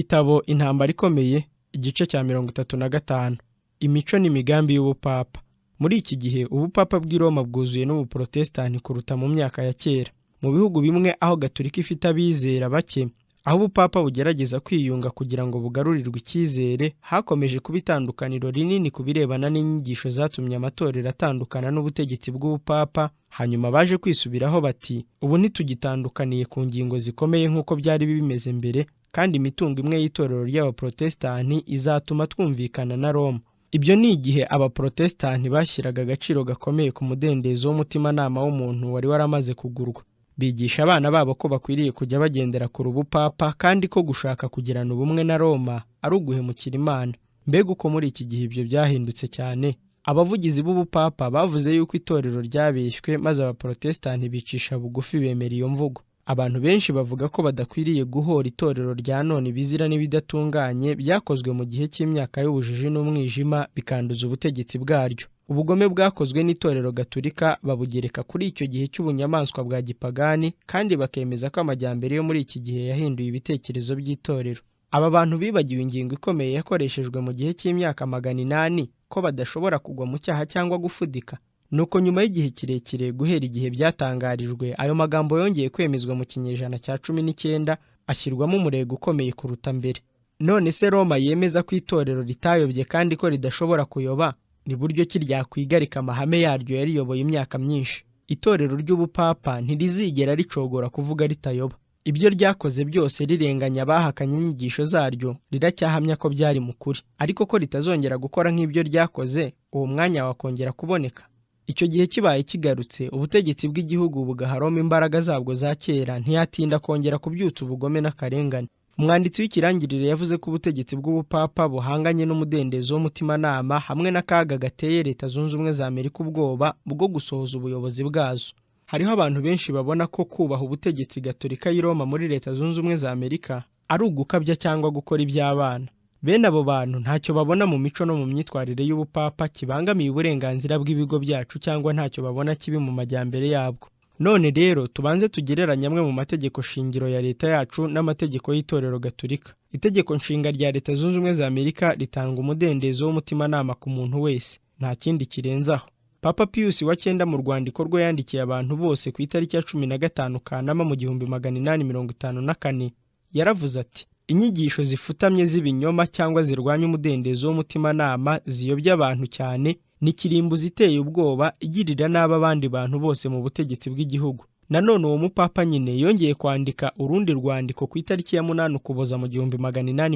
Igitabo Intambara Ikomeye, igice cya 35. Imico n'imigambi y'ubupapa. Muri iki gihe ubupapa bw'i Roma bwuzuye n'ubuprotestani kuruta mu myaka ya kera. Mu bihugu bimwe aho Gatolika ifite abizera bake, aho ubupapa bugerageza kwiyunga kugira ngo bugarurirwe icyizere, hakomeje kuba itandukaniro rinini ku birebana n'inyigisho zatumye amatorero atandukana n'ubutegetsi bw'ubupapa. Hanyuma baje kwisubiraho bati, ubu ntitugitandukaniye ku ngingo zikomeye nk'uko byari bimeze mbere, kandi imitungo imwe y'itorero ry'abaprotestani izatuma twumvikana na Roma. Ibyo ni igihe abaprotestani bashyiraga agaciro gakomeye ku mudendezo w'umutimanama w'umuntu wari waramaze kugurwa. Bigisha abana babo ko bakwiriye kujya bagendera ku rubupapa, kandi ko gushaka kugirana ubumwe na Roma ari uguhemukira Imana. Mbega uko muri iki gihe ibyo byahindutse cyane! Abavugizi b'ubupapa bavuze yuko itorero ryabeshywe, maze abaprotestani bicisha bugufi bemera iyo mvugo. Abantu benshi bavuga ko badakwiriye guhora itorero rya none ibizira n'ibidatunganye byakozwe mu gihe cy'imyaka y'ubujiji n'umwijima bikanduza ubutegetsi bwaryo. Ubugome bwakozwe n'itorero Gatolika babugereka kuri icyo gihe cy'ubunyamaswa bwa gipagani, kandi bakemeza ko amajyambere yo muri iki gihe yahinduye ibitekerezo by'itorero. Aba bantu bibagiwe ingingo ikomeye yakoreshejwe mu gihe cy'imyaka 800 ko badashobora kugwa mu cyaha cyangwa gufudika. Nuko nyuma y'igihe kirekire, guhera igihe byatangarijwe, ayo magambo yongeye kwemezwa mu kinyejana cya 19 ashyirwamo umurego ukomeye kuruta mbere. None se Roma yemeza ko itorero ritayobye kandi ko ridashobora kuyoba, ni buryo ki ryakwigarika amahame yaryo yariyoboye imyaka myinshi? Itorero ry'ubupapa ntirizigera ricogora kuvuga ritayoba. Ibyo ryakoze byose rirenganya abahakanye inyigisho zaryo, riracyahamya ko byari mu kuri. Ariko ko ritazongera gukora nk'ibyo ryakoze, uwo mwanya wakongera kuboneka. Icyo gihe kibaye kigarutse, ubutegetsi bw'igihugu bugaha Roma imbaraga zabwo za kera, ntiyatinda kongera kubyutsa ubugome n'akarengane. Umwanditsi w'ikirangirire yavuze ko ubutegetsi bw'ubupapa buhanganye n'umudendezo w'umutimanama hamwe n'akaga gateye Leta Zunze Ubumwe za Amerika ubwoba bwo gusohoza ubuyobozi bwazo. Hariho abantu benshi babona ko kubaha ubutegetsi Gatolika y'i Roma muri Leta Zunze Ubumwe za Amerika ari ugukabya cyangwa gukora iby'abana. Bene abo bantu ntacyo babona mu mico no mu myitwarire y'ubupapa kibangamiye uburenganzira bw'ibigo byacu, cyangwa ntacyo babona kibi mu majyambere yabwo. None rero tubanze tugereranye amwe mu mategeko shingiro ya leta yacu n'amategeko y'itorero Gatolika. Itegeko nshinga rya Leta Zunze Ubumwe za Amerika ritanga umudendezo w'umutimanama ku muntu wese, nta kindi kirenzaho. Papa Pius wa 9 mu rwandiko rwe yandikiye abantu bose ku itariki ya 15 Kanama mu 1854 yaravuze ati, inyigisho zifutamye z'ibinyoma cyangwa zirwanya umudendezo w'umutimanama ziyobya abantu cyane, ni kirimbuzi iteye ubwoba igirira nabi abandi bantu bose mu butegetsi bw'igihugu. Nanone uwo mupapa nyine yongeye kwandika urundi rwandiko ku itariki ya 8 Ukuboza mu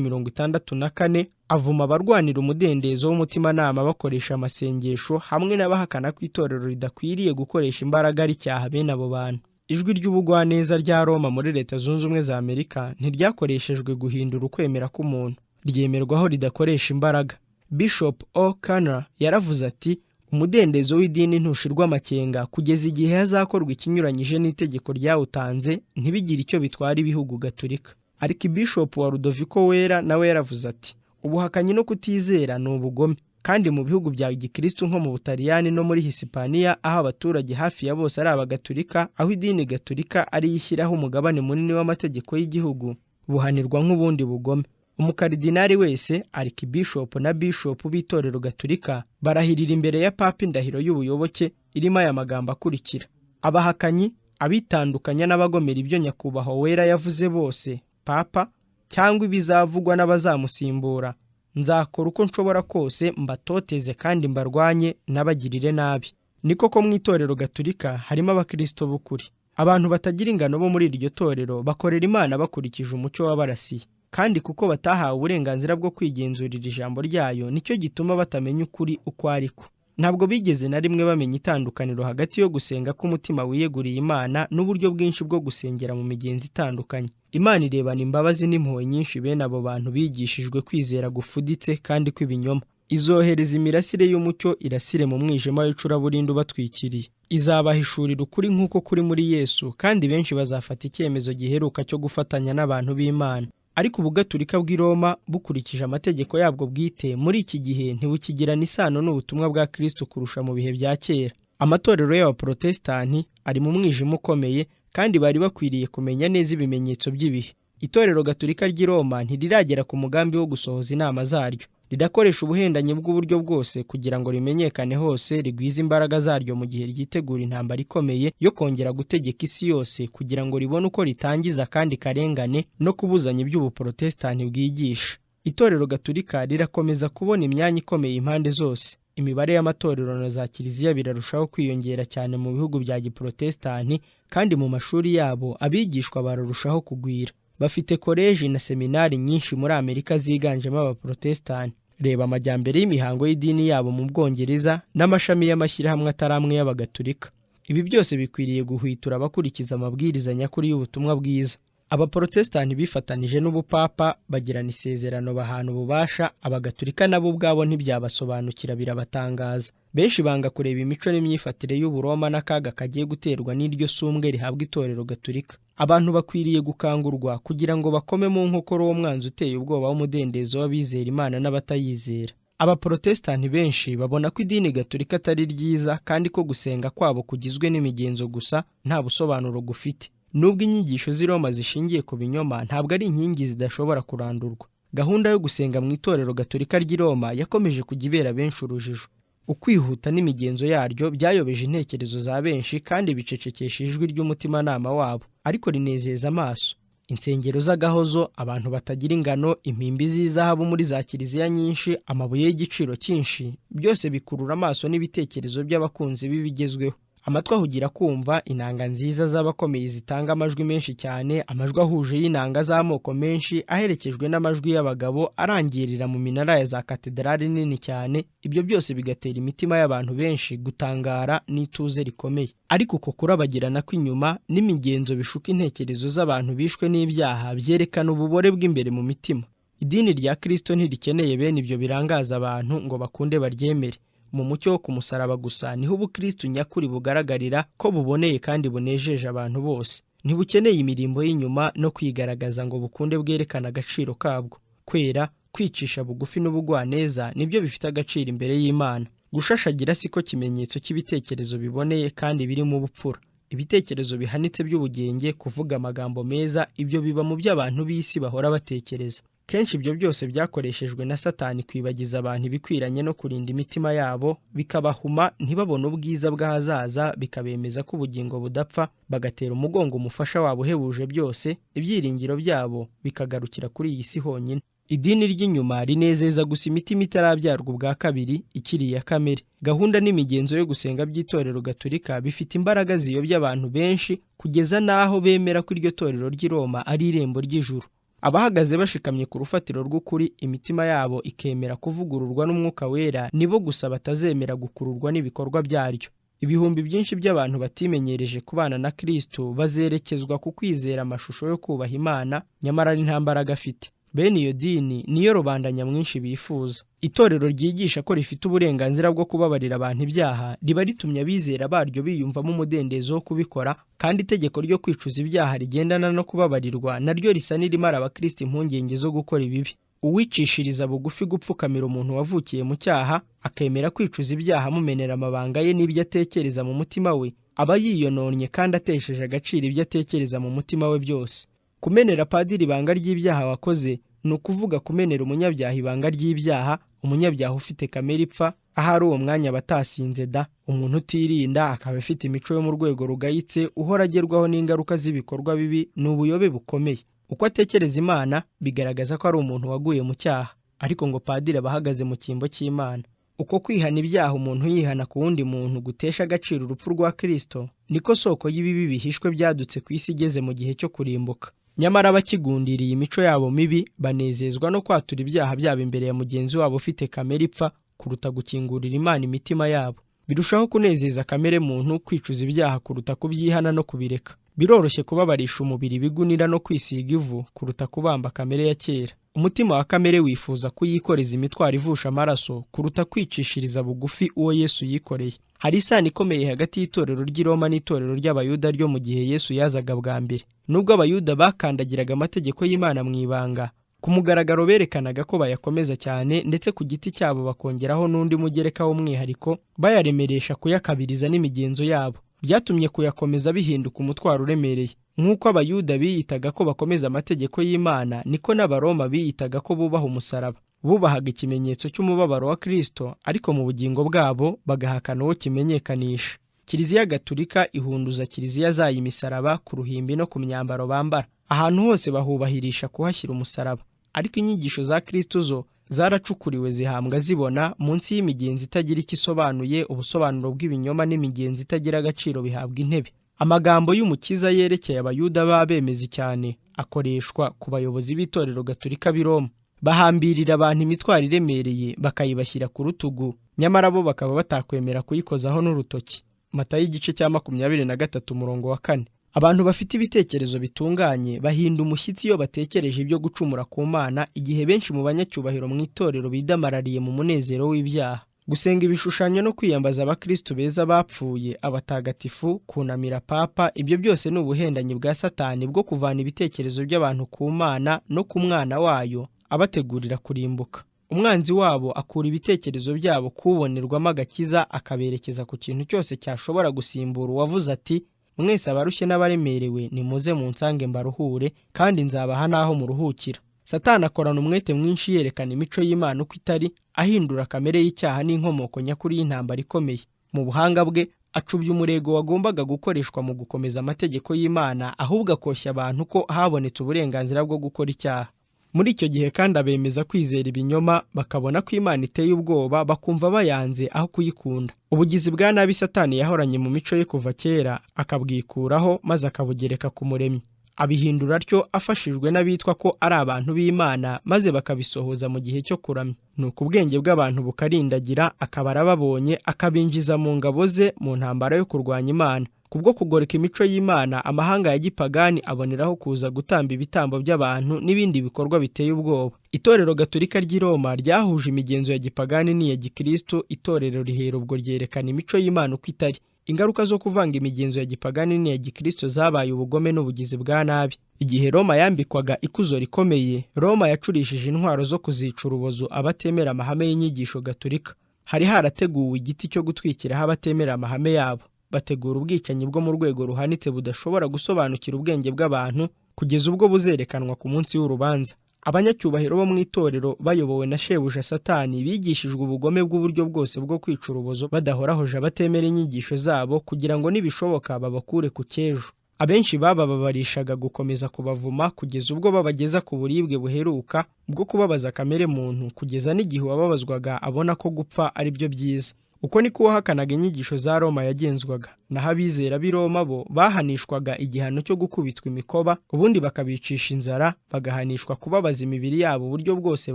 1864 avuma abarwanira umudendezo w'umutimanama bakoresha amasengesho, hamwe n'abahakana ko itorero ridakwiriye gukoresha imbaraga ricyaha bene abo bantu. Ijwi ry'ubugwaneza rya Roma muri Leta Zunze Ubumwe za Amerika ntiryakoreshejwe guhindura ukwemera k'umuntu, ryemerwaho ridakoresha imbaraga. Bishop O'Connor yaravuze ati, umudendezo w'idini ntushirwa amakenga kugeza igihe hazakorwa ikinyuranyije n'itegeko ryawutanze, ntibigire icyo bitwara ibihugu Gatolika. Arikibishop wa Rudoviko Wera nawe yaravuze ati, ubuhakanyi no kutizera ni ubugome, kandi mu bihugu bya Gikristo nko mu Butaliyani no muri Hisipaniya, aho abaturage hafi ya bose ari abagatolika, aho idini Gatolika ari ishyiraho umugabane munini w'amategeko y'igihugu, buhanirwa nk'ubundi bugome. Umukaridinari wese, Arikibishop na Bishop b'itorero Gatolika barahirira imbere ya Papa indahiro y'ubuyoboke irimo aya magambo akurikira: abahakanyi, abitandukanya n'abagomera ibyo nyakubahwa Wera yavuze bose, Papa, cyangwa ibizavugwa n'abazamusimbura, nzakora uko nshobora kose mbatoteze kandi mbarwanye n'abagirire nabi. Ni koko mu itorero Gatolika harimo abakristo b'ukuri. Abantu batagira ingano bo muri iryo torero bakorera Imana bakurikije umucyo w'abarasiye, kandi kuko batahawe uburenganzira bwo kwigenzurira ijambo ryayo, nicyo gituma batamenya ukuri uko ariko. Ntabwo bigeze na rimwe bamenya itandukaniro hagati yo gusenga k'umutima wiyeguriye Imana n'uburyo bwinshi bwo gusengera mu migenzi itandukanye. Imana irebana imbabazi n'impuhwe nyinshi bene abo bantu bigishijwe kwizera gufuditse kandi kw'ibinyoma. Izohereza imirasire y'umucyo irasire mu mwijima w'icuraburindi batwikiriye. Izabahishurira ukuri nk'uko kuri muri Yesu, kandi benshi bazafata icyemezo giheruka cyo gufatanya n'abantu b'Imana. Ariko ubugatolika bw'i Roma bukurikije amategeko yabwo bwite muri iki gihe ntibukigirana isano n'ubutumwa bwa Kristo kurusha mu bihe bya kera. Amatorero y'abaprotestani ari mu mwijima ukomeye, kandi bari bakwiriye kumenya neza ibimenyetso by'ibihe. Itorero Gatolika ry'i Roma ntiriragera ku mugambi wo gusohoza inama zaryo. Rirakoresha ubuhendanyi bw'uburyo bwose kugira ngo rimenyekane hose, rigwize imbaraga zaryo mu gihe ryitegura intambara ikomeye yo kongera gutegeka isi yose, kugira ngo ribone uko ritangiza kandi karengane no kubuzanya iby'ubuprotestani bwigisha. Itorero Gatolika rirakomeza kubona imyanya ikomeye impande zose. Imibare y'amatorero na za kiliziya birarushaho kwiyongera cyane mu bihugu bya giprotestani, kandi mu mashuri yabo abigishwa bararushaho kugwira. Bafite koleji na seminari nyinshi muri Amerika ziganjemo abaprotestani. Reba amajyambere y'imihango y'idini yabo mu Bwongereza n'amashami y'amashyirahamwe atari amwe y'abagatolika. Ibi byose bikwiriye guhwitura abakurikiza amabwiriza nyakuri y'ubutumwa bwiza. Abaprotestani bifatanije n'ubupapa bagirana isezerano bahana ububasha, abagatolika nabo ubwabo ntibyabasobanukira birabatangaza. Benshi banga kureba imico n'imyifatire y'Uburoma n'akaga kagiye guterwa n'iryo sumbwe rihabwa itorero Gatolika. Abantu bakwiriye gukangurwa kugira ngo bakome mu nkokora uwo mwanzi uteye ubwoba w'umudendezo w'abizera Imana n'abatayizera. Abaprotestani benshi babona ko idini Gatolika atari ryiza, kandi ko gusenga kwabo kugizwe n'imigenzo gusa nta busobanuro gufite. Nubwo inyigisho z'i Roma zishingiye ku binyoma, ntabwo ari inkingi zidashobora kurandurwa. Gahunda yo gusenga mu itorero Gatolika ry'i Roma yakomeje kujya ibera benshi urujijo. Ukwihuta n'imigenzo yaryo byayobeje intekerezo za benshi, kandi bicecekesha ijwi ry'umutimanama wabo, ariko rinezeza amaso. Insengero z'agahozo, abantu batagira ingano, impimbi z'izahabu muri za kiliziya nyinshi, amabuye y'igiciro cyinshi, byose bikurura amaso n'ibitekerezo by'abakunzi b'ibigezweho. Amatwi ahugira kumva inanga nziza z'abakomeye zitanga amajwi menshi cyane, amajwi ahuje y'inanga z'amoko menshi aherekejwe n'amajwi y'abagabo arangirira mu minara ya za katedrali nini cyane. Ibyo byose bigatera imitima y'abantu benshi gutangara n'ituze rikomeye. Ariko uko kurabagirana kw'inyuma n'imigenzo bishuka intekerezo z'abantu bishwe n'ibyaha byerekana ububore bw'imbere mu mitima. Idini rya Kristo ntirikeneye bene ibyo birangaza abantu ngo bakunde baryemere. Mu mucyo wo ku musaraba gusa niho ubukristo nyakuri bugaragarira ko buboneye kandi bunejeje abantu bose. Ntibukeneye imirimbo y'inyuma no kwigaragaza ngo bukunde bwerekana agaciro kabwo. Kwera, kwicisha bugufi n'ubugwaneza nibyo bifite agaciro imbere y'Imana. Gushashagira siko kimenyetso cy'ibitekerezo biboneye kandi biri mu bupfura. Ibitekerezo bihanitse by'ubugenge, kuvuga amagambo meza, ibyo biba mu by'abantu b'isi bahora batekereza. Kenshi ibyo byose byakoreshejwe na Satani kwibagiza abantu ibikwiranye no kurinda imitima yabo, bikabahuma ntibabone ubwiza bw'ahazaza, bikabemeza ko ubugingo budapfa, bagatera umugongo umufasha wabo uhebuje byose, ibyiringiro byabo bikagarukira kuri iyi si honyine. Idini ry'inyuma rinezeza gusa imitima itarabyarwa ubwa kabiri, ikiri iya kamere. Gahunda n'imigenzo yo gusenga by'itorero Gatolika bifite imbaraga ziyobya abantu benshi, kugeza n'aho bemera ko iryo torero ry'i Roma ari irembo ry'ijuru. Abahagaze bashikamye ku rufatiro rw'ukuri, imitima yabo ikemera kuvugururwa n'Umwuka Wera, nibo gusa batazemera gukururwa n'ibikorwa byaryo. Ibihumbi byinshi by'abantu batimenyereje kubana na Kristo bazerekezwa ku kwizera amashusho yo kubaha Imana, nyamara ari nta mbaraga afite. Bene iyo dini niyo rubanda nyamwinshi bifuza. Itorero ryigisha ko rifite uburenganzira bwo kubabarira abantu ibyaha riba ritumye abizera baryo biyumvamo umudendezo wo kubikora, kandi itegeko ryo kwicuza ibyaha rigendana no kubabarirwa naryo risa n'irimara abakristo impungenge zo gukora ibibi. Uwicishiriza bugufi gupfukamira umuntu wavukiye mu cyaha, akemera kwicuza ibyaha amumenera amabanga ye n'ibyo atekereza mu mutima we, aba yiyononnye kandi atesheje agaciro ibyo atekereza mu mutima we byose. Kumenera padiri ibanga ry'ibyaha wakoze ni ukuvuga kumenera umunyabyaha ibanga ry'ibyaha. Umunyabyaha ufite kamere ipfa, ahari uwo mwanya batasinze da. Umuntu utirinda akaba afite imico yo mu rwego rugayitse, uhora agerwaho n'ingaruka z'ibikorwa bibi, ni ubuyobe bukomeye. Uko atekereza Imana bigaragaza ko ari umuntu waguye mu cyaha, ariko ngo padiri aba ahagaze mu cyimbo cy'Imana. Uko kwihana ibyaha umuntu yihana ku wundi muntu gutesha agaciro urupfu rwa Kristo, niko soko y'ibibi bihishwe byadutse ku isi igeze mu gihe cyo kurimbuka. Nyamara abakigundiriye imico yabo mibi banezezwa no kwatura ibyaha byabo imbere ya mugenzi wabo ufite kamere ipfa, kuruta gukingurira Imana imitima yabo. Birushaho kunezeza kamere muntu kwicuza ibyaha kuruta kubyihana no kubireka. Biroroshye kubabarisha umubiri ibigunira no kwisiga ivu kuruta kubamba kamere ya kera. Umutima wa kamere wifuza kuyikoreza imitwaro ivusha amaraso kuruta kwicishiriza bugufi uwo Yesu yikoreye. Hari isano ikomeye hagati y'itorero ry'i Roma n'itorero ry'Abayuda ryo mu gihe Yesu yazaga bwa mbere. Nubwo Abayuda bakandagiraga amategeko y'Imana mu ibanga, ku mugaragaro berekanaga ko bayakomeza cyane, ndetse ku giti cyabo bakongeraho n'undi mugereka w'umwihariko bayaremeresha kuyakabiriza n'imigenzo yabo. byatumye kuyakomeza bihinduka umutwaro uremereye. Nk'uko abayuda biyitaga ko bakomeza amategeko y'Imana, niko n'abaroma biyitaga ko bubaha umusaraba. Bubahaga ikimenyetso cy'umubabaro wa Kristo, ariko mu bugingo bwabo bagahakana uwo kimenyekanisha. Kiliziya Gatulika ihunduza kiliziya zayo imisaraba ku ruhimbi no ku myambaro bambara. Ahantu hose bahubahirisha kuhashyira umusaraba, ariko inyigisho za Kristo zo zaracukuriwe zihambwa zibona munsi y'imigenzi itagira icyo isobanuye. Ubusobanuro bw'ibinyoma n'imigenzi itagira agaciro bihabwa intebe. Amagambo y'Umukiza yerekeye abayuda b'abemezi cyane akoreshwa ku bayobozi b'itorero Gatulika b'i Roma. Bahambirira abantu imitwaro iremereye bakayibashyira ku rutugu, nyamara bo bakaba batakwemera kuyikozaho n'urutoki. Matayo igice cya 23:4. Abantu bafite ibitekerezo bitunganye bahinda umushyitsi iyo batekereje ibyo gucumura ku Mana, igihe benshi mu banyacyubahiro mu itorero bidamarariye mu munezero w'ibyaha. Gusenga ibishushanyo no kwiyambaza abakristo beza bapfuye, abatagatifu, kunamira papa, ibyo byose ni ubuhendanyi bwa Satani bwo kuvana ibitekerezo by'abantu ku Mana no ku mwana wayo, abategurira kurimbuka. Umwanzi wabo akura ibitekerezo byabo kubonerwamo agakiza, akaberekeza ku kintu cyose cyashobora gusimbura uwavuze ati, mwese abarushye n'abaremerewe nimuze munsange mbaruhure, kandi nzabaha n'aho muruhukira. Satani akorana umwete mwinshi yerekana imico y'Imana uko itari, ahindura kamere y'icyaha n'inkomoko nyakuri y'intambara ikomeye. Mu buhanga bwe acubya umurego wagombaga gukoreshwa mu gukomeza amategeko y'Imana, ahubwo akoshya abantu ko habonetse uburenganzira bwo gukora icyaha. Muri icyo gihe kandi abemeza kwizera ibinyoma, bakabona ko Imana iteye ubwoba, bakumva bayanze aho kuyikunda. Ubugizi bwa nabi Satani yahoranye mu mico ye kuva kera akabwikuraho, maze akabugereka ku Muremyi. Abihindura atyo afashijwe n'abitwa ko ari abantu b'Imana, maze bakabisohoza mu gihe cyo kuramya. Nuko ubwenge bw'abantu bukarindagira, akaba arababonye akabinjiza mu ngabo ze mu ntambara yo kurwanya Imana. Kubwo kugoreka imico y'Imana, amahanga ya gipagani aboneraho kuza gutamba ibitambo by'abantu n'ibindi bikorwa biteye ubwoba. Itorero Gatulika ry'i Roma ryahuje imigenzo ya gipagani n'iya Gikristo. Itorero rihera ubwo ryerekana imico y'Imana uko itari. Ingaruka zo kuvanga imigenzo ya gipagani n'iya Gikristo zabaye ubugome n'ubugizi bwa nabi. Igihe Roma yambikwaga ikuzo rikomeye, Roma yacurishije intwaro zo kuzica urubozo abatemera amahame y'inyigisho Gatulika. Hari harateguwe igiti cyo gutwikiraho abatemera amahame yabo. Bategura ubwicanyi bwo mu rwego ruhanitse budashobora gusobanukira ubwenge bw'abantu, kugeza ubwo buzerekanwa ku munsi w'urubanza. Abanyacyubahiro bo mu itorero bayobowe na shebuja Satani bigishijwe ubugome bw'uburyo bwose bwo kwica urubozo, badahorahoje abatemera inyigisho zabo, kugira ngo nibishoboka babakure ku cyejo. Abenshi bababarishaga gukomeza kubavuma, kugeza ubwo babageza ku buribwe buheruka bwo kubabaza kamere muntu, kugeza n'igihe uwababazwaga abona ko gupfa ari byo byiza. Uko niko uwahakanaga inyigisho za Roma yagenzwaga. Naho abizera b'i Roma bo bahanishwaga igihano cyo gukubitwa imikoba, ubundi bakabicisha inzara, bagahanishwa kubabaza imibiri yabo uburyo bwose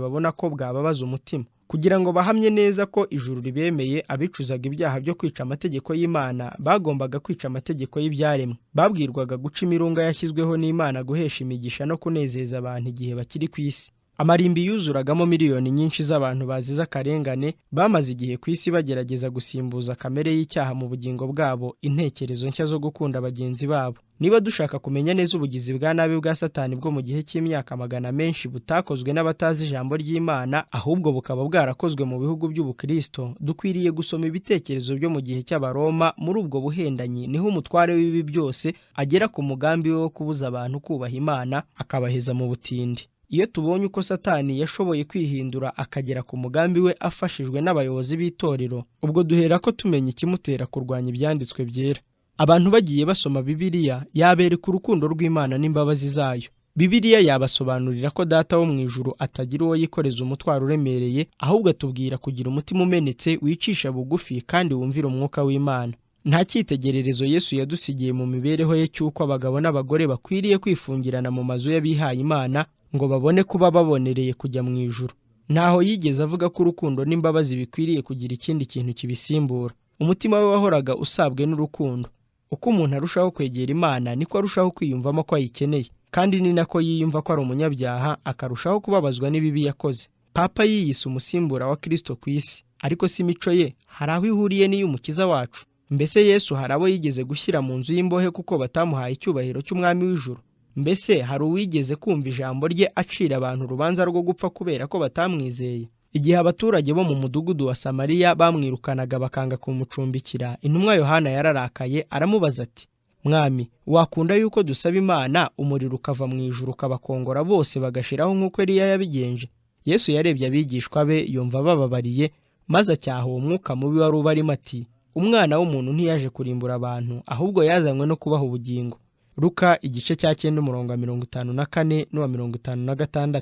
babona ko bwababaza umutima. Kugira ngo bahamye neza ko ijuru ribemeye, abicuzaga ibyaha byo kwica amategeko y'Imana bagombaga kwica amategeko y'ibyaremwe. Babwirwaga guca imirunga yashyizweho n'Imana, guhesha imigisha no kunezeza abantu igihe bakiri ku isi. Amarimbi yuzuragamo miliyoni nyinshi z'abantu bazize akarengane, bamaze igihe ku isi bagerageza gusimbuza kamere y'icyaha mu bugingo bwabo intekerezo nshya zo gukunda bagenzi babo. Niba dushaka kumenya neza ubugizi bwa nabi bwa Satani bwo mu gihe cy'imyaka magana menshi butakozwe n'abatazi ijambo ry'Imana, ahubwo bukaba bwarakozwe mu bihugu by'Ubukristo, dukwiriye gusoma ibitekerezo byo mu gihe cy'Abaroma. Muri ubwo buhendanyi niho umutware w'ibi byose agera ku mugambi we wo kubuza abantu kubaha Imana, akabaheza mu butindi. Iyo tubonye uko Satani yashoboye kwihindura akagera ku mugambi we afashijwe n'abayobozi b'itorero, ubwo duhera ko tumenya ikimutera kurwanya ibyanditswe byera. Abantu bagiye basoma Bibiliya yabereka urukundo rw'Imana n'imbabazi zayo. Bibiliya yabasobanurira ko Data wo mu ijuru atagira uwo yikoreza umutwaro uremereye, ahubwo atubwira kugira umutima umenetse, wicisha bugufi kandi wumvira umwuka w'Imana. Nta cyitegererezo Yesu yadusigiye mu mibereho ye cy'uko abagabo n'abagore bakwiriye kwifungirana mu mazu y'abihaye Imana ngo babone kuba babonereye kujya mu ijuru. Ntaho yigeze avuga ko urukundo n'imbabazi bikwiriye kugira ikindi kintu kibisimbura. Umutima we wahoraga usabwe n'urukundo. Uko umuntu arushaho kwegera Imana, niko arushaho kwiyumvamo ko ayikeneye, kandi ni nako yiyumva ko ari umunyabyaha, akarushaho kubabazwa n'ibibi yakoze. Papa yiyise umusimbura wa Kristo ku isi, ariko si imico ye hari aho ihuriye n'iy'Umukiza wacu. Mbese Yesu hari abo yigeze gushyira mu nzu y'imbohe kuko batamuhaye icyubahiro cy'umwami w'ijuru? Mbese hari uwigeze kumva ijambo rye acira abantu urubanza rwo gupfa kubera ko batamwizeye? Igihe abaturage bo mu mudugudu wa Samariya bamwirukanaga bakanga kumucumbikira, intumwa Yohana yararakaye aramubaza ati, Mwami, wakunda yuko dusaba Imana umuriro ukava mu ijuru ukabakongora bose bagashiraho nk'uko Eliya yabigenje? Yesu yarebye abigishwa be yumva bababariye, maze acyaha uwo mwuka mubi wari ubarimo ati, Umwana w'umuntu ntiyaje kurimbura abantu, ahubwo yazanywe no kubaha ubugingo. Luka igice cya 9:54 n'uwa 56.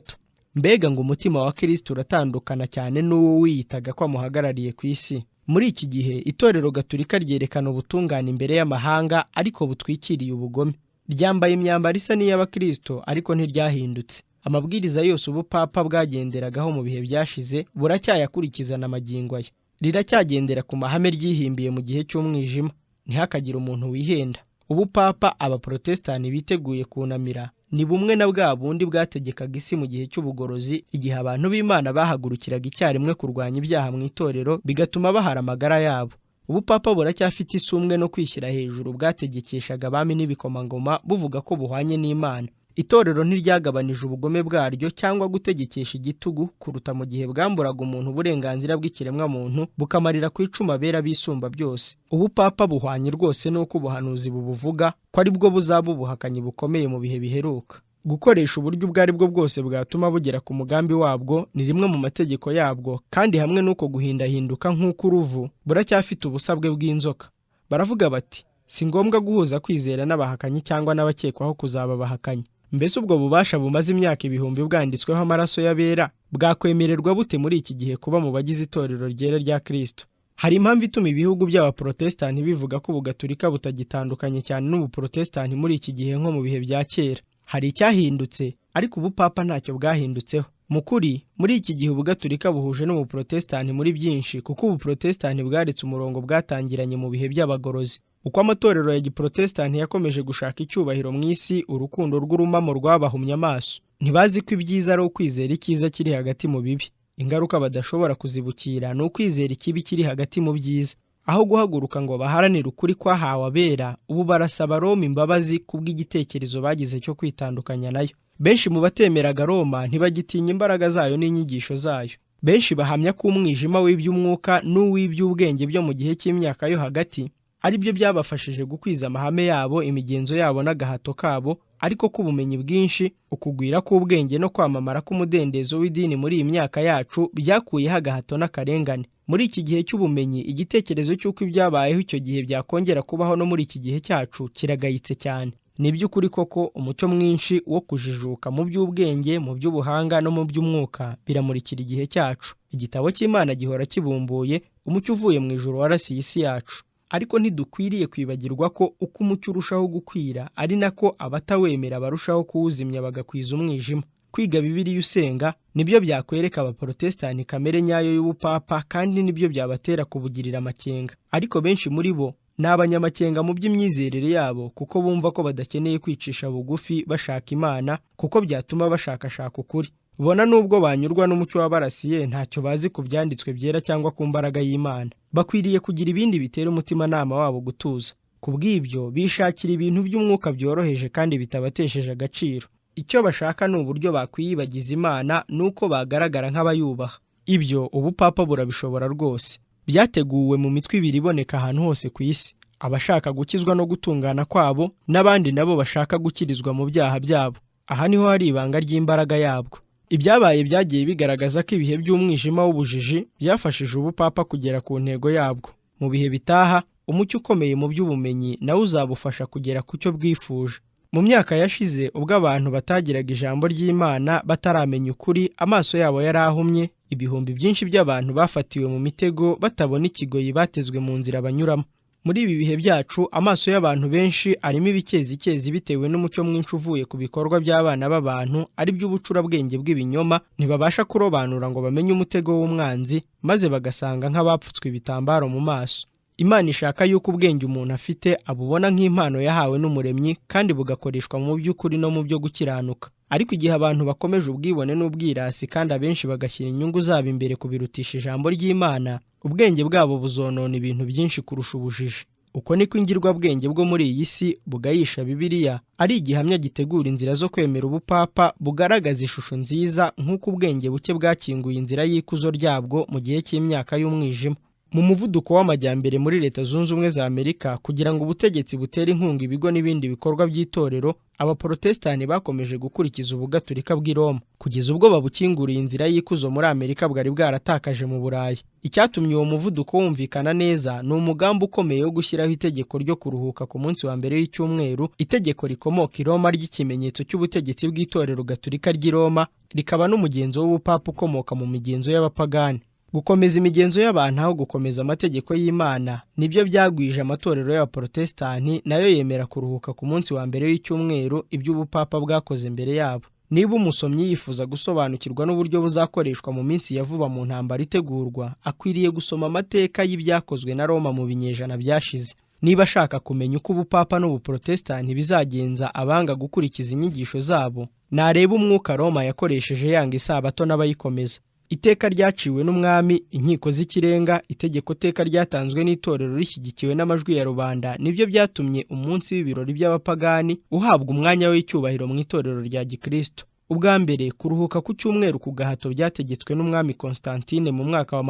Mbega ngo umutima wa Kristo uratandukana cyane n'uwo wiyitaga ko amuhagarariye ku isi. Muri iki gihe itorero Gatolika ryerekana ubutungane imbere y'amahanga, ariko butwikiriye ubugome. Ryambaye imyambaro isa n'iy'Abakristo, ariko ntiryahindutse. Amabwiriza yose ubupapa bwagenderagaho mu bihe byashize buracyayakurikizana amagingo aya. Riracyagendera ku mahame ryihimbiye mu gihe cy'umwijima. Ntihakagire umuntu wihenda. Ubupapa abaprotestani biteguye kunamira ni bumwe na bwa bundi bwategekaga isi mu gihe cy'ubugorozi, igihe abantu b'Imana bahagurukiraga icyarimwe kurwanya ibyaha mu itorero bigatuma bahara amagara yabo. Ubupapa buracyafite isumwe no kwishyira hejuru bwategekeshaga abami n'ibikomangoma buvuga ko buhwanye n'Imana. Itorero ntiryagabanije ubugome bwaryo cyangwa gutegekesha igitugu kuruta mu gihe bwamburaga umuntu uburenganzira bw'ikiremwa muntu bukamarira ku icuma bera bisumba byose. Ubupapa buhwanye rwose n'uko ubuhanuzi bubuvuga ko ari bwo buzaba ubuhakanyi bukomeye mu bihe biheruka. Gukoresha uburyo ubwo ari bwo bwose bwatuma bugera ku mugambi wabwo ni rimwe mu mategeko yabwo, kandi hamwe n'uko guhindahinduka nk'uko uruvu buracyafite ubusabwe bw'inzoka. Baravuga bati, si ngombwa guhuza kwizera n'abahakanyi cyangwa n'abakekwaho kuzaba abahakanyi. Mbese ubwo bubasha bumaze imyaka ibihumbi bwanditsweho amaraso y'abera bwakwemererwa bute muri iki gihe kuba mu bagize itorero ryera rya Kristo? Hari impamvu ituma ibihugu by'abaprotestani bivuga ko ubugatolika butagitandukanye cyane n'ubuprotestani muri iki gihe nko mu bihe bya kera. Hari icyahindutse, ariko ubupapa ntacyo bwahindutseho. Mu kuri, muri iki gihe ubugatolika buhuje n'ubuprotestani muri byinshi, kuko ubuprotestani bwaretse umurongo bwatangiranye mu bihe by'abagorozi. Uko amatorero ya giprotestani yakomeje gushaka icyubahiro mu isi, urukundo rw'urumamo rwabahumye amaso. Ntibazi ko ibyiza ari ukwizera icyiza kiri hagati mu bibi. Ingaruka badashobora kuzibukira ni ukwizera ikibi kiri hagati mu byiza. Aho guhaguruka ngo baharanire ukuri kwahawe abera, ubu barasaba Roma imbabazi kubw'igitekerezo bagize cyo kwitandukanya nayo. Benshi mu batemeraga Roma ntibagitinya imbaraga zayo n'inyigisho zayo. Benshi bahamya ko umwijima w'iby'umwuka n'uw'iby'ubwenge byo mu gihe cy'imyaka yo hagati ari byo byabafashije gukwiza amahame yabo, imigenzo yabo n'agahato kabo, ariko ko ubumenyi bwinshi, ukugwira k'ubwenge no kwamamara k'umudendezo w'idini muri iyi myaka yacu byakuyeho agahato n'akarengane. Muri iki gihe cy'ubumenyi, igitekerezo cy'uko ibyabayeho icyo gihe byakongera kubaho no muri iki gihe cyacu kiragayitse cyane. Ni by'ukuri koko umucyo mwinshi wo kujijuka mu by'ubwenge, mu by'ubuhanga no mu by'umwuka biramurikira igihe cyacu. Igitabo cy'Imana gihora kibumbuye, umucyo uvuye mu ijuru warasiye isi yacu. Ariko ntidukwiriye kwibagirwa ko uko umucyo urushaho gukwira ari nako abatawemera barushaho kuwuzimya bagakwiza umwijima. Kwiga Bibiliya usenga nibyo byakwereka abaprotestani kamere nyayo y'ubupapa, kandi nibyo byabatera kubugirira amakenga. Ariko benshi muri bo ni abanyamakenga mu by'imyizerere yabo, kuko bumva ko badakeneye kwicisha bugufi bashaka Imana, kuko byatuma bashakashaka ukuri. Bona nubwo banyurwa n'umucyo wabarasiye, ntacyo bazi ku byanditswe byera cyangwa ku mbaraga y'Imana. Bakwiriye kugira ibindi bitera umutimanama wabo gutuza. Kubw'ibyo bishakira ibintu by'umwuka byoroheje kandi bitabatesheje agaciro. Icyo bashaka ni uburyo bakwiyibagiza Imana nuko bagaragara nk'abayubaha. Ibyo ubupapa burabishobora rwose. Byateguwe mu mitwe ibiri iboneka ahantu hose ku isi: abashaka gukizwa no gutungana kwabo, n'abandi nabo bashaka gukirizwa mu byaha byabo. Aha niho hari ibanga ry'imbaraga yabwo. Ibyabaye byagiye bigaragaza ko ibihe by'umwijima w'ubujiji byafashije ubupapa kugera ku ntego yabwo. Mu bihe bitaha, umucyo ukomeye mu by'ubumenyi nawe uzabufasha kugera ku cyo bwifuje. Mu myaka yashize, ubwo abantu batagiraga ijambo ry'Imana bataramenya ukuri, amaso yabo yari ahumye, ibihumbi byinshi by'abantu bafatiwe mu mitego batabona ikigoyi batezwe mu nzira banyuramo. Muri ibi bihe byacu, amaso y'abantu benshi arimo ibikezi bitewe n'umucyo mwinshi uvuye ku bikorwa by'abana b'abantu, ari by'ubucurabwenge bw'ibinyoma. Ntibabasha kurobanura ngo bamenye umutego w'umwanzi, maze bagasanga nk'abapfutswe ibitambaro mu maso. Imana ishaka yuko ubwenge umuntu afite abubona nk'impano yahawe n'Umuremyi, kandi bugakoreshwa mu by'ukuri no mu byo gukiranuka. Ariko igihe abantu bakomeje ubwibone n'ubwirasi, kandi abenshi bagashyira inyungu zabo imbere kubirutisha ijambo ry'Imana, ubwenge bwabo buzonona ibintu byinshi kurusha ubujiji. Uko niko ingirwabwenge bwo muri iyi si bugayisha Bibiliya ari igihamya gitegura inzira zo kwemera ubupapa, bugaragaza ishusho nziza nk'uko ubwenge buke bwakinguye inzira y'ikuzo ryabwo mu gihe cy'imyaka y'umwijima. Mu muvuduko w'amajyambere muri Leta Zunze Ubumwe za Amerika, kugira ngo ubutegetsi butere inkunga ibigo n'ibindi bikorwa by'itorero, abaprotestani bakomeje gukurikiza ubugatulika bw'i Roma kugeza ubwo babukinguriye inzira y'ikuzo muri Amerika bwari bwaratakaje mu Burayi. Icyatumye uwo muvuduko wumvikana neza ni umugambi ukomeye wo gushyiraho itegeko ryo kuruhuka ku munsi wa mbere w'icyumweru, itegeko rikomoka i Roma ry'ikimenyetso cy'ubutegetsi bw'itorero gatulika ry'i Roma, rikaba n'umugenzo w'ubupapa ukomoka mu migenzo y'abapagani. Gukomeza imigenzo y'abantu aho gukomeza amategeko y'Imana nibyo byagwije amatorero y'abaprotestani, nayo yemera kuruhuka ku munsi wa mbere w'icyumweru iby'ubupapa bwakoze mbere yabo. Niba umusomyi yifuza gusobanukirwa n'uburyo buzakoreshwa mu minsi ya vuba mu ntambara itegurwa, akwiriye gusoma amateka y'ibyakozwe na Roma mu binyejana byashize. Niba ashaka kumenya uko ubupapa n'ubuprotestani bizagenza abanga gukurikiza inyigisho zabo, nareba umwuka Roma yakoresheje yanga isabato n'abayikomeza. Iteka ryaciwe n'umwami, inkiko z'ikirenga, itegeko teka ryatanzwe n'itorero rishyigikiwe n'amajwi ya rubanda nibyo byatumye umunsi w'ibirori by'abapagani uhabwa umwanya w'icyubahiro mu itorero rya Gikristo. Ubwa mbere kuruhuka ku cyumweru ku gahato byategetswe n'umwami Constantine mu mwaka wa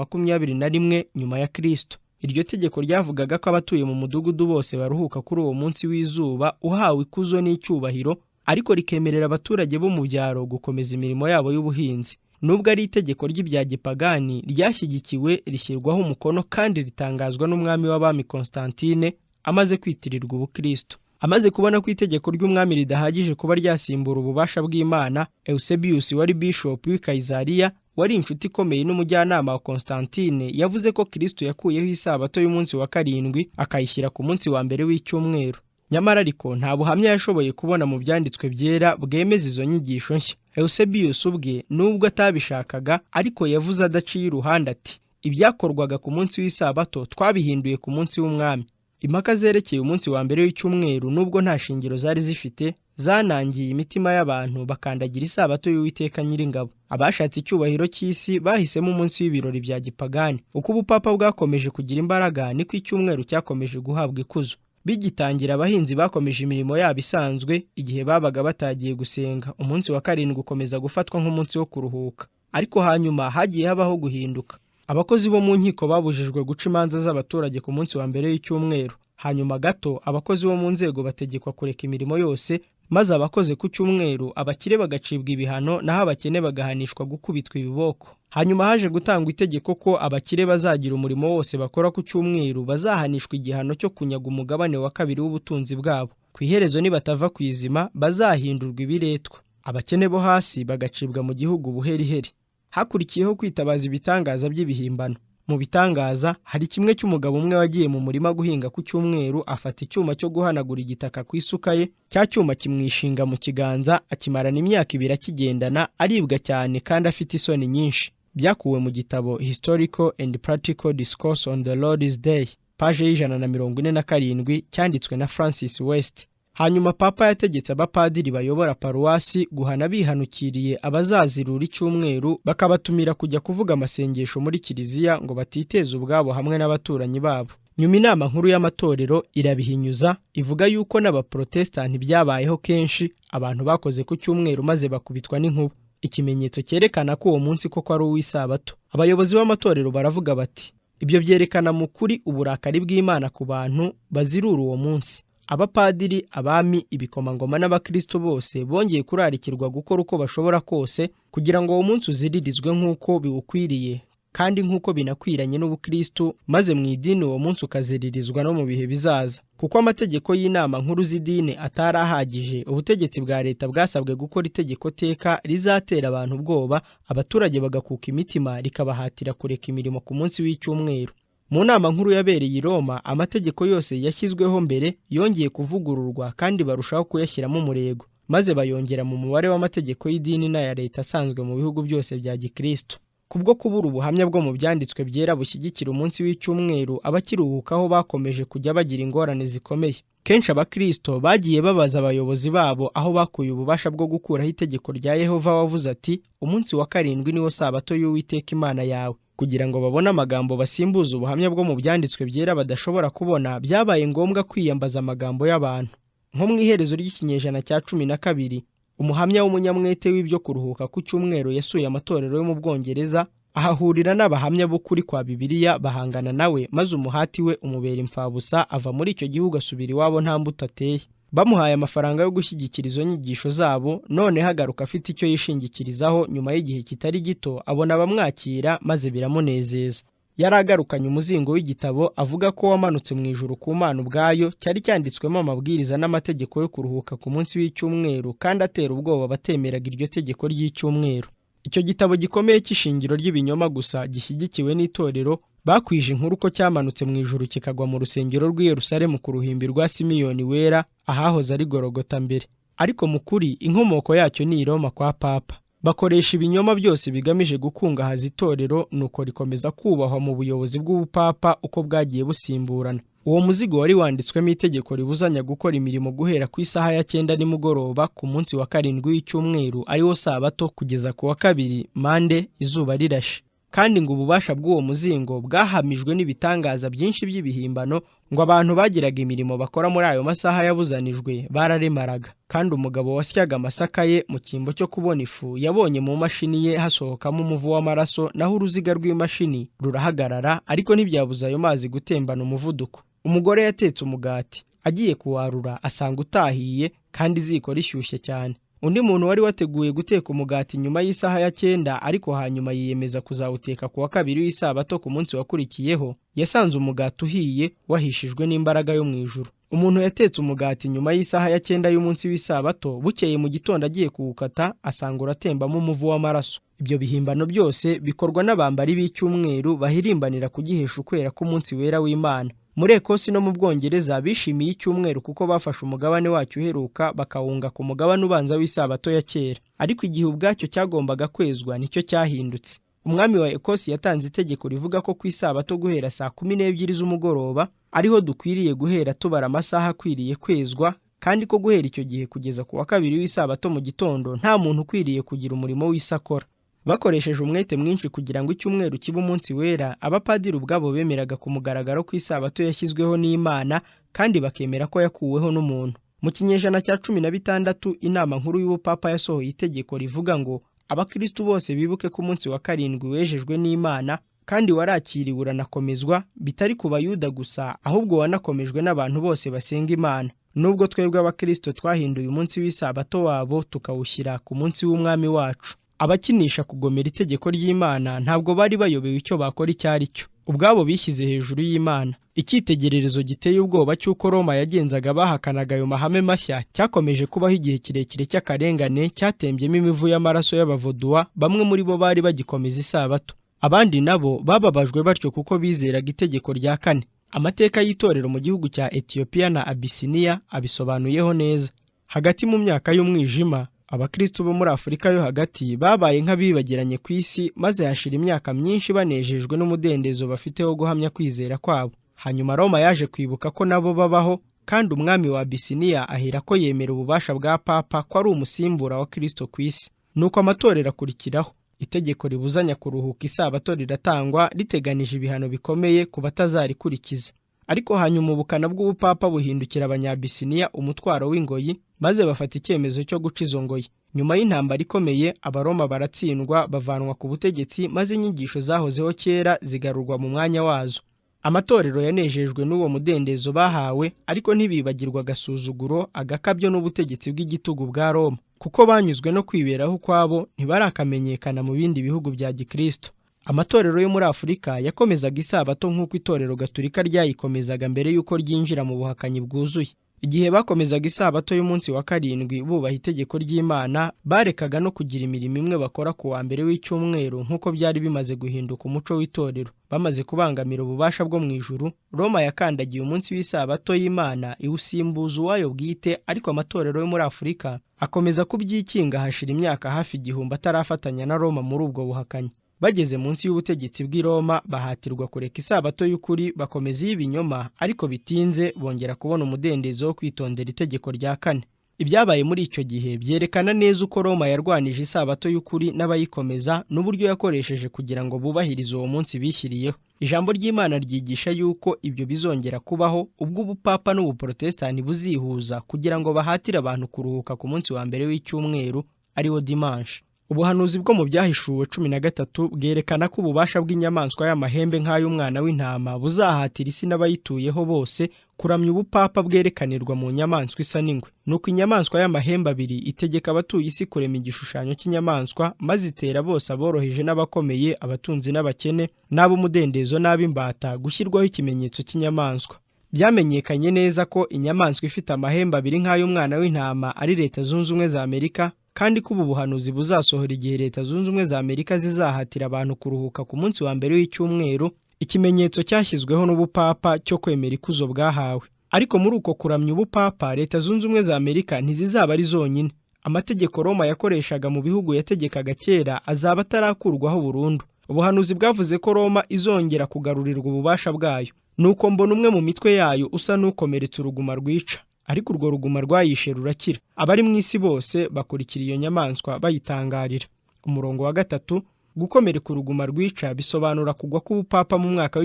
321 nyuma ya Kristo. Iryo tegeko ryavugaga ko abatuye mu mudugudu bose baruhuka kuri uwo munsi w'izuba uhawe ikuzo n'icyubahiro, ariko rikemerera abaturage bo mu byaro gukomeza imirimo yabo y'ubuhinzi. Nubwo ari itegeko ry'ibya gipagani, ryashyigikiwe, rishyirwaho umukono kandi ritangazwa n'umwami w'abami Constantine amaze kwitirirwa ubukristo. Amaze kubona ko itegeko ry'umwami ridahagije kuba ryasimbura ububasha bw'Imana, Eusebius wari bishop w'i Kayizariya, wari inshuti ikomeye n'umujyanama wa Constantine, yavuze ko Kristo yakuyeho isabato y'umunsi wa karindwi akayishyira ku munsi wa mbere w'icyumweru. Nyamara ariko nta buhamya yashoboye kubona mu byanditswe byera bwemeza izo nyigisho nshya. Eusebius ubwe nubwo atabishakaga, ariko yavuze adaciye iruhande ati, ibyakorwaga ku munsi w'isabato twabihinduye ku munsi w'umwami. Impaka zerekeye umunsi wa mbere w'icyumweru nubwo nta shingiro zari zifite, zanangiye imitima y'abantu bakandagira isabato y'Uwiteka Nyiringabo. Abashatse icyubahiro cy'isi bahisemo umunsi w'ibirori bya gipagani. Uko ubupapa bwakomeje kugira imbaraga, niko icyumweru cyakomeje guhabwa ikuzo. Bigitangira abahinzi bakomeje imirimo yabo isanzwe igihe babaga batagiye gusenga. Umunsi wa karindwi ukomeza gufatwa nk'umunsi wo kuruhuka. Ariko hanyuma hagiye habaho guhinduka. Abakozi bo mu nkiko babujijwe guca imanza z'abaturage ku munsi wa mbere w'icyumweru. Hanyuma gato abakozi bo mu nzego bategekwa kureka imirimo yose, maze abakoze ku cyumweru abakire bagacibwa ibihano, naho abakene bagahanishwa gukubitwa ibiboko. Hanyuma haje gutangwa itegeko ko abakire bazagira umurimo wose bakora ku cyumweru bazahanishwa igihano cyo kunyaga umugabane wa kabiri w'ubutunzi bwabo. Ku iherezo nibatava ku izima bazahindurwa ibiretwa. Abakene bo hasi bagacibwa mu gihugu buheriheri. Hakurikiyeho kwitabaza ibitangaza by'ibihimbano. Mu bitangaza hari kimwe cy'umugabo umwe wagiye mu murima guhinga ku cyumweru, afata icyuma cyo guhanagura igitaka ku isuka ye, cya cyuma kimwishinga mu kiganza, akimarana imyaka 2 akigendana, aribwa cyane kandi afite isoni nyinshi. Byakuwe mu gitabo Historical and Practical Discourse on the Lord's Day, page y'147, cyanditswe na Francis West. Hanyuma papa yategetse abapadiri bayobora paruwasi guhana bihanukiriye abazazirura icyumweru, bakabatumira kujya kuvuga amasengesho muri kiliziya ngo batiteze ubwabo hamwe n'abaturanyi babo. Nyuma inama nkuru y'amatorero irabihinyuza, ivuga yuko n'abaprotestani byabayeho kenshi abantu bakoze ku cyumweru maze bakubitwa n'inkuba, ikimenyetso cyerekana ko uwo munsi koko ari uw'isabato. Abayobozi b'amatorero baravuga bati, ibyo byerekana mu kuri uburakari bw'Imana ku bantu bazirura uwo munsi. Abapadiri, abami, ibikomangoma n'abakristo bose bongeye kurarikirwa gukora uko bashobora kose kugira ngo uwo munsi uziririzwe nk'uko biwukwiriye kandi nk'uko binakwiranye n'ubukristo, maze mu idini uwo munsi ukaziririzwa no mu bihe bizaza. Kuko amategeko y'inama nkuru z'idini atarahagije, ubutegetsi bwa leta bwasabwe gukora itegeko teka rizatera abantu ubwoba, abaturage bagakuka imitima, rikabahatira kureka imirimo ku munsi w'icyumweru. Mu nama nkuru yabereye i Roma, amategeko yose yashyizweho mbere yongeye kuvugururwa kandi barushaho kuyashyiramo umurego, maze bayongera mu mubare w'amategeko y'idini n'aya leta asanzwe mu bihugu byose bya Gikristo. Kubwo kubura ubuhamya bwo mu byanditswe byera bushyigikira umunsi w'icyumweru, abakiruhukaho bakomeje kujya bagira ingorane zikomeye. Kenshi abakristo bagiye babaza abayobozi babo aho bakuye ububasha bwo gukuraho itegeko rya Yehova wavuze ati, umunsi wa karindwi niwo sabato y'Uwiteka Imana yawe. kugira ngo babone amagambo basimbuza ubuhamya bwo mu byanditswe byera badashobora kubona, byabaye ngombwa kwiyambaza amagambo y'abantu. Nko mu iherezo ry'ikinyejana cya 12, umuhamya w'umunyamwete w'ibyo kuruhuka ku cyumweru yasuye amatorero yo mu Bwongereza, ahahurira n'abahamya b'ukuri kwa Bibiliya bahangana nawe, maze umuhati we umubera imfabusa, ava muri icyo gihugu asubira iwabo nta mbuto ateye. Bamuhaye amafaranga yo gushyigikira izo nyigisho zabo, none hagaruka afite icyo yishingikirizaho. Nyuma y'igihe kitari gito abona abamwakira, maze biramunezeza. Yari agarukanye umuzingo w'igitabo avuga ko wamanutse mu ijuru ku Mana ubwayo, cyari cyanditswemo amabwiriza n'amategeko yo kuruhuka ku munsi w'icyumweru, kandi atera ubwoba batemeraga iryo tegeko ry'icyumweru. Icyo gitabo gikomeye cy'ishingiro ry'ibinyoma gusa, gishyigikiwe n'itorero, bakwije inkuru ko cyamanutse mu ijuru kikagwa mu rusengero rw'i Yerusalemu ku ruhimbi rwa Simiyoni wera, ahahoze ari Gologota mbere. Ariko mu kuri inkomoko yacyo ni i Roma kwa Papa. Bakoresha ibinyoma byose bigamije gukungahaza itorero, nuko rikomeza kubahwa mu buyobozi bw'ubupapa uko bwagiye busimburana. Uwo muzigo wari wanditswemo itegeko ribuzanya gukora imirimo guhera ku isaha ya 9 nimugoroba ku munsi wa 7 w'icyumweru, ariwo Sabato, kugeza ku wa 2 Mande izuba rirashe. Kandi ngo ububasha bw'uwo muzingo bwahamijwe n'ibitangaza byinshi by'ibihimbano, ngo abantu bagiraga imirimo bakora muri ayo masaha yabuzanijwe bararemaraga. Kandi umugabo wasyaga amasaka ye mu cyimbo cyo kubona ifu yabonye mu mashini ye hasohokamo umuvu w'amaraso, naho uruziga rw'imashini rurahagarara, ariko ntibyabuza ayo mazi gutembana umuvuduko. Umugore yatetse umugati, agiye kuwarura asanga utahiye, kandi iziko rishyushye cyane. Undi muntu wari wateguye guteka umugati nyuma y'isaha ya 9, ariko hanyuma yiyemeza kuzawuteka ku wa 2 w'isabato ku munsi wakurikiyeho, yasanze umugati uhiye wahishijwe n'imbaraga yo mu ijuru. Umuntu yatetse umugati nyuma y'isaha ya 9 y'umunsi w'isabato, bukeye mu gitondo agiye kuwukata asanga uratembamo umuvu w'amaraso. Ibyo bihimbano byose bikorwa n'abambari b'icyumweru bahirimbanira kugihesha ukwera k'umunsi wera w'Imana. Muri Ekosi no mu Bwongereza bishimiye icyumweru kuko bafashe umugabane wacyo uheruka bakawunga ku mugabane ubanza w'isabato ya kera. Ariko igihe ubwacyo cyagombaga kwezwa nicyo cyahindutse. Umwami wa Ekosi yatanze itegeko rivuga ko ku isabato guhera saa 12 z'umugoroba ariho dukwiriye guhera tubara amasaha akwiriye kwezwa, kandi ko guhera icyo gihe kugeza ku wa 2 w'isabato mu gitondo nta muntu ukwiriye kugira umurimo w'isakora. Bakoresheje umwete mwinshi kugira ngo icyumweru kibe umunsi wera, abapadiri ubwabo bemeraga ku mugaragaro ko isabato yashyizweho n'Imana, kandi bakemera ko yakuweho n'umuntu. Mu kinyejana cya 16 inama nkuru y'ubupapa yasohoye itegeko rivuga ngo abakristo bose bibuke ko umunsi wa 7 wejejwe n'Imana, kandi warakiriwe uranakomezwa, bitari ku Bayuda gusa, ahubwo wanakomejwe n'abantu bose basenga Imana. Nubwo twebwe abakristo twahinduye umunsi w'isabato wabo tukawushyira ku munsi w'umwami wacu. Abakinisha kugomera itegeko ry'Imana ntabwo bari bayobewe icyo bakora icyo ari cyo. Ubwabo bishyize hejuru y'Imana. Icyitegererezo giteye ubwoba cy'uko Roma yagenzaga bahakanaga ayo mahame mashya cyakomeje kubaho igihe kirekire cy'akarengane, cyatembyemo imivu y'amaraso y'abavoduwa. Bamwe muri bo bari bagikomeza isabato, abandi nabo bababajwe batyo kuko bizeraga itegeko rya 4. Amateka y'itorero mu gihugu cya Ethiopia na Abisiniya abisobanuyeho neza. Hagati mu myaka y'umwijima, abakristo bo muri Afurika yo hagati babaye nk'abibagiranye ku isi, maze hashira imyaka myinshi banejejwe n'umudendezo bafite wo guhamya kwizera kwabo. Hanyuma Roma yaje kwibuka ko nabo babaho, kandi umwami wa Abisiniya ahera ko yemera ububasha bwa Papa ko ari umusimbura wa Kristo ku isi. Nuko amatorero akurikiraho. Itegeko ribuzanya kuruhuka isabato riratangwa, riteganije ibihano bikomeye ku batazarikurikiza. Ariko hanyuma ubukana bw'ubupapa buhindukira abanyabisiniya umutwaro w'ingoyi, maze bafata icyemezo cyo guca izo ngoyi. Nyuma y'intambara ikomeye, abaroma baratsindwa, bavanwa ku butegetsi, maze inyigisho zahozeho kera zigarurwa mu mwanya wazo. Amatorero yanejejwe n'uwo mudendezo bahawe, ariko ntibibagirwa agasuzuguro, agakabyo n'ubutegetsi bw'igitugu bwa Roma, kuko banyuzwe no kwiberaho kwabo, ntibarakamenyekana mu bindi bihugu bya Gikristo. Amatorero yo muri Afurika yakomezaga isabato nk'uko itorero Gatolika ryayikomezaga mbere y'uko ryinjira mu buhakanyi bwuzuye. Igihe bakomezaga isabato y'umunsi wa 7 bubaha itegeko ry'Imana, barekaga no kugira imirimo imwe bakora ku wa mbere w'icyumweru nk'uko byari bimaze guhinduka umuco w'itorero. Bamaze kubangamira ububasha bwo mu ijuru, Roma yakandagiye umunsi w'isabato y'Imana iwusimbuza uwayo bwite, ariko amatorero yo muri Afurika akomeza kubyikinga hashira imyaka hafi 1000 atarafatanya na Roma muri ubwo buhakanyi. Bageze munsi y'ubutegetsi bw'i Roma bahatirwa kureka isabato y'ukuri, bakomeza y'ibinyoma, ariko bitinze bongera kubona umudendezo wo kwitondera itegeko rya 4. Ibyabaye muri icyo gihe byerekana neza uko Roma yarwanije isabato y'ukuri n'abayikomeza n'uburyo yakoresheje kugira ngo bubahirize uwo munsi bishyiriyeho. Ijambo ry'Imana ryigisha yuko ibyo bizongera kubaho ubwo ubupapa n'ubuprotestani buzihuza kugira ngo bahatire abantu kuruhuka ku munsi wa mbere w'icyumweru ariwo dimanche. Ubuhanuzi bwo mu byahishuwe 13 bwerekana ko ububasha bw'inyamaswa y'amahembe nk'ay'umwana w'intama buzahatira isi n'abayituyeho bose kuramya ubupapa bwerekanirwa mu nyamaswa isa n'ingwe. Nuko inyamaswa y'amahembe abiri itegeka abatuye isi kurema igishushanyo cy'inyamaswa, maze itera bose aboroheje n'abakomeye, abatunzi n'abakene, n'ab'umudendezo n'ab'imbata gushyirwaho ikimenyetso cy'inyamaswa. Byamenyekanye neza ko inyamaswa ifite amahembe abiri nk'ay'umwana w'intama ari Leta Zunze Ubumwe za Amerika, kandi ko ubu buhanuzi buzasohora igihe Leta Zunze Ubumwe za Amerika zizahatira abantu kuruhuka ku munsi wa mbere w'icyumweru, ikimenyetso cyashyizweho n'ubupapa cyo kwemera ikuzo bwahawe. Ariko muri uko kuramya ubupapa, Leta Zunze Ubumwe za Amerika ntizizaba ari zonyine. Amategeko Roma yakoreshaga mu bihugu yategekaga kera azaba atarakurwaho burundu. Ubuhanuzi bwavuze ko Roma izongera kugarurirwa ububasha bwayo. Nuko mbona umwe mu mitwe yayo usa n'ukomeretsa uruguma rwica, ariko urwo ruguma rwayishe rurakira. Abari mu isi bose bakurikira iyo nyamaswa bayitangarira. Umurongo wa 3, gukomereka uruguma rwica bisobanura kugwa k'ubupapa mu mwaka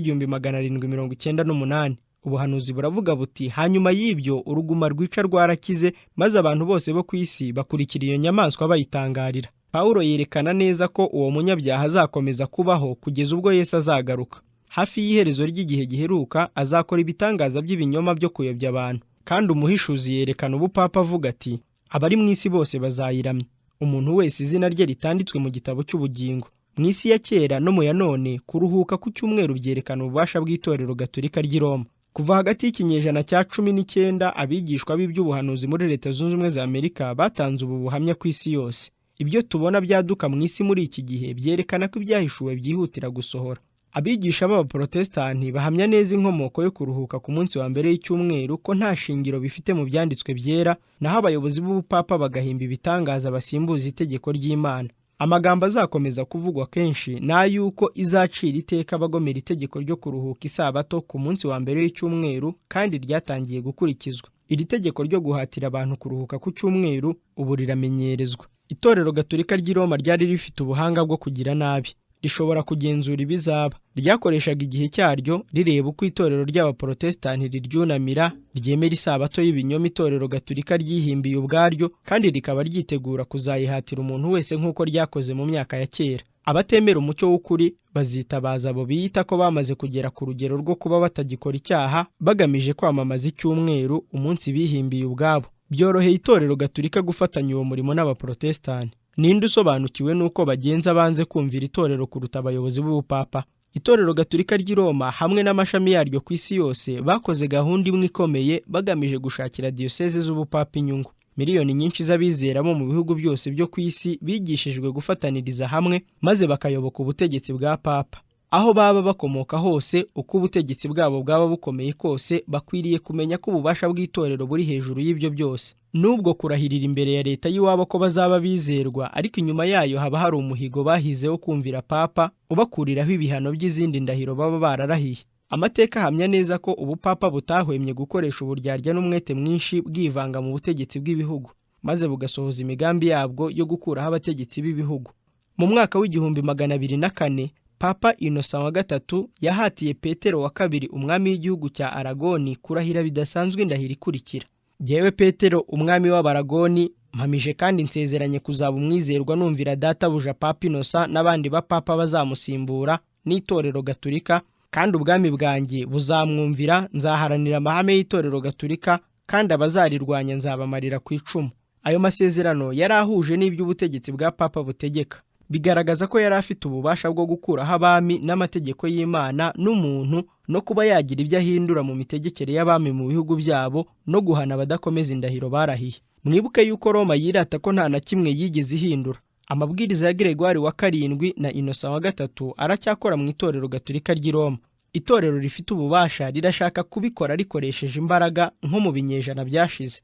w'1798. Ubuhanuzi buravuga buti hanyuma y'ibyo uruguma rwica rwarakize, maze abantu bose bo ku isi bakurikira iyo nyamaswa bayitangarira. Pawulo yerekana neza ko uwo munyabyaha azakomeza kubaho kugeza ubwo Yesu azagaruka. Hafi y'iherezo ry'igihe giheruka azakora ibitangaza by'ibinyoma byo kuyobya abantu. Kandi umuhishuzi yerekana ubupapa avuga ati abari mu isi bose bazayiramya, umuntu wese izina rye ritanditswe mu gitabo cy'ubugingo. Mu isi ya kera no mu ya none, kuruhuka ku cyumweru byerekana ububasha bw'itorero Gatolika ry'i Roma. Kuva hagati y'ikinyejana cya 19 abigishwa b'iby'ubuhanuzi muri Leta Zunze Ubumwe za Amerika batanze ubu buhamya ku isi yose. Ibyo tubona byaduka mu isi muri iki gihe byerekana ko ibyahishuwe byihutira gusohora. Abigisha b'abaprotestani bahamya neza inkomoko yo kuruhuka ku munsi wa mbere w'icyumweru ko nta shingiro bifite mu byanditswe byera, naho abayobozi b'ubupapa bagahimba ibitangaza basimbuza itegeko ry'Imana. Amagambo azakomeza kuvugwa kenshi ni ay'uko izacira iteka abagomera itegeko ryo kuruhuka isabato ku munsi wa mbere w'icyumweru, kandi ryatangiye gukurikizwa. Iri tegeko ryo guhatira abantu kuruhuka ku cyumweru ubu riramenyerezwa. Itorero Gatolika ry'i Roma ryari rifite ubuhanga bwo kugira nabi. Rishobora kugenzura ibizaba. Ryakoreshaga igihe cyaryo rireba uko itorero ry'abaprotestani riryunamira, ryemera isabato y'ibinyoma itorero Gatolika ryihimbiye ubwaryo, kandi rikaba ryitegura kuzayihatira umuntu wese nk'uko ryakoze mu myaka ya kera. Abatemera umucyo w'ukuri bazitabaza abo biyita ko bamaze kugera ku rugero rwo kuba batagikora icyaha, bagamije kwamamaza icyumweru, umunsi bihimbiye ubwabo. Byoroheye itorero Gatolika gufatanya uwo murimo n'abaprotestani. Ninde usobanukiwe nuko bagenza banze kumvira itorero kuruta abayobozi b'ubupapa? Itorero Gatolika ry'i Roma hamwe n'amashami yaryo ku isi yose bakoze gahunda imwe ikomeye bagamije gushakira diyoseze z'ubupapa inyungu. Miliyoni nyinshi z'abizera bo mu bihugu byose byo ku isi bigishijwe gufataniriza hamwe, maze bakayoboka ubutegetsi bwa papa. Aho baba bakomoka hose, uko ubutegetsi bwabo bwaba bukomeye kose, bakwiriye kumenya ko ububasha bw'itorero buri hejuru y'ibyo byose. Nubwo kurahirira imbere ya leta y'iwabo ko bazaba bizerwa, ariko inyuma yayo haba hari umuhigo bahizeho kumvira papa, ubakuriraho ibihano by'izindi ndahiro baba bararahiye. Amateka ahamya neza ko ubupapa butahwemye gukoresha uburyarya n'umwete mwinshi bwivanga mu butegetsi bw'ibihugu, maze bugasohoza imigambi yabwo yo gukuraho abategetsi b'ibihugu. Mu mwaka w'1204 Papa Innocent wa gatatu yahatiye Petero wa kabiri umwami w'igihugu cya Aragoni kurahira bidasanzwe indahiro ikurikira: Jyewe Petero umwami w'Abaragoni mpamije kandi nsezeranye kuzaba umwizerwa numvira databuja Papa Innocent n'abandi bapapa bazamusimbura n'itorero Gatolika, kandi ubwami bwanjye buzamwumvira. Nzaharanira amahame y'itorero Gatolika, kandi abazarirwanya nzabamarira ku icumu. Ayo masezerano yari ahuje n'iby'ubutegetsi bwa papa butegeka, bigaragaza ko yari afite ububasha bwo gukuraho abami n'amategeko y'Imana n'umuntu, no kuba yagira ibyo ahindura mu mitegekere y'abami mu bihugu byabo, no guhana abadakomeza indahiro barahiye. Mwibuke yuko Roma yirata ko nta na kimwe yigeze ihindura. Amabwiriza ya Gregoire wa 7 na Innocent wa gatatu aracyakora mu itorero Gatolika ry'i Roma. itorero rifite ububasha rirashaka kubikora rikoresheje imbaraga nko mu binyejana byashize.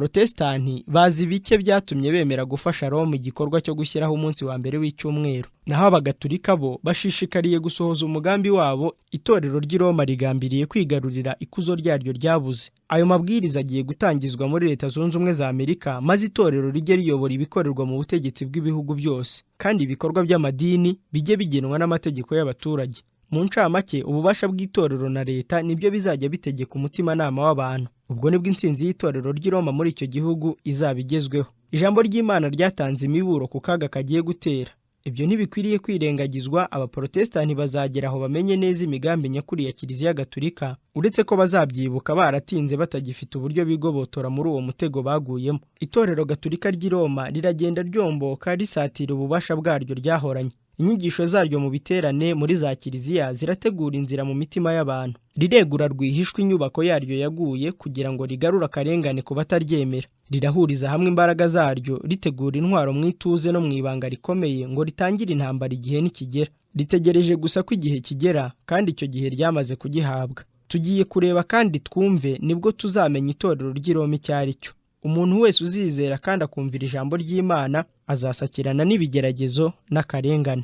Abaprotestani bazi bike byatumye bemera gufasha Roma igikorwa cyo gushyiraho umunsi wa mbere w'icyumweru, naho abagatulika bo bashishikariye gusohoza umugambi wabo. Itorero ry'i Roma rigambiriye kwigarurira ikuzo ryaryo ryabuze. Ayo mabwiriza agiye gutangizwa muri Leta Zunze Ubumwe za Amerika, maze itorero rijye riyobora ibikorerwa mu butegetsi bw'ibihugu byose, kandi ibikorwa by'amadini bijye bigenwa n'amategeko y'abaturage. Mu ncamake, ububasha bw'itorero na leta nibyo bizajya bitegeka umutimanama w'abantu. Ubwo nibwo intsinzi y'itorero ry'i Roma muri icyo gihugu izaba igezweho. Ijambo ry'Imana ryatanze imiburo ku kaga kagiye gutera. Ibyo ntibikwiriye kwirengagizwa. Abaprotestani bazagera aho bamenye neza imigambi nyakuri ya Kiliziya Gatulika, uretse ko bazabyibuka baratinze batagifite uburyo bigobotora muri uwo mutego baguyemo. Itorero Gatulika ry'i Roma riragenda ryomboka risatira ububasha bwaryo ryahoranye. Inyigisho zaryo mu biterane muri za kiliziya zirategura inzira mu mitima y'abantu. Riregura rwihishwa inyubako yaryo yaguye kugira ngo rigarure akarengane ku bataryemera. Rirahuriza hamwe imbaraga zaryo ritegura intwaro mu ituze no mu ibanga rikomeye ngo ritangire intambara igihe nikigera. Ritegereje gusa ko igihe kigera, kandi icyo gihe ryamaze kugihabwa. Tugiye kureba kandi twumve, nibwo tuzamenya itorero ry'i Roma icyo ari cyo. Umuntu wese uzizera kandi akumvira ijambo ry'Imana azasakirana n'ibigeragezo n'akarengane.